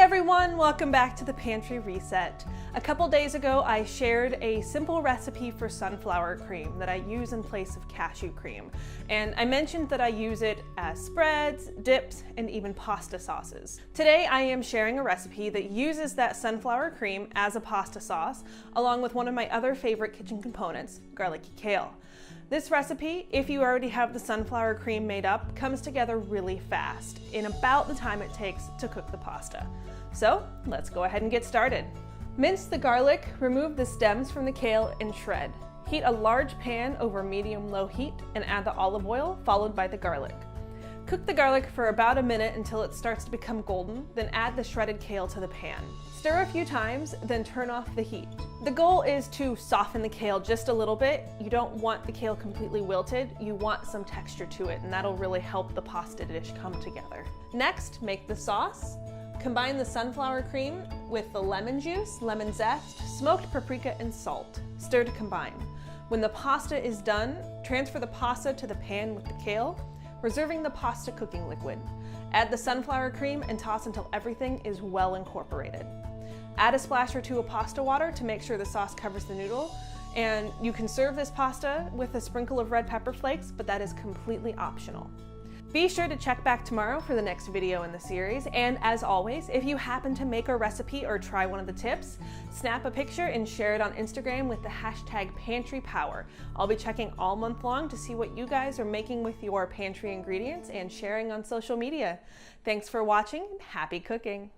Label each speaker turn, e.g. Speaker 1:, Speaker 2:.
Speaker 1: everyone, welcome back to the Pantry Reset. A couple days ago I shared a simple recipe for sunflower cream that I use in place of cashew cream, and I mentioned that I use it as spreads, dips, and even pasta sauces. Today I am sharing a recipe that uses that sunflower cream as a pasta sauce along with one of my other favorite kitchen components, garlicky kale. This recipe, if you already have the sunflower cream made up, comes together really fast, in about the time it takes to cook the pasta. So let's go ahead and get started. Mince the garlic, remove the stems from the kale, and shred. Heat a large pan over medium-low heat and add the olive oil, followed by the garlic. Cook the garlic for about a minute until it starts to become golden, then add the shredded kale to the pan. Stir a few times, then turn off the heat. The goal is to soften the kale just a little bit. You don't want the kale completely wilted, you want some texture to it, and that'll really help the pasta dish come together. Next, make the sauce. Combine the sunflower cream with the lemon juice, lemon zest, smoked paprika, and salt. Stir to combine. When the pasta is done, transfer the pasta to the pan with the kale, reserving the pasta cooking liquid. Add the sunflower cream and toss until everything is well incorporated. Add a splash or two of pasta water to make sure the sauce covers the noodle, and you can serve this pasta with a sprinkle of red pepper flakes, but that is completely optional. Be sure to check back tomorrow for the next video in the series, and as always, if you happen to make a recipe or try one of the tips, snap a picture and share it on Instagram with the hashtag #PantryPower. I'll be checking all month long to see what you guys are making with your pantry ingredients and sharing on social media. Thanks for watching and happy cooking!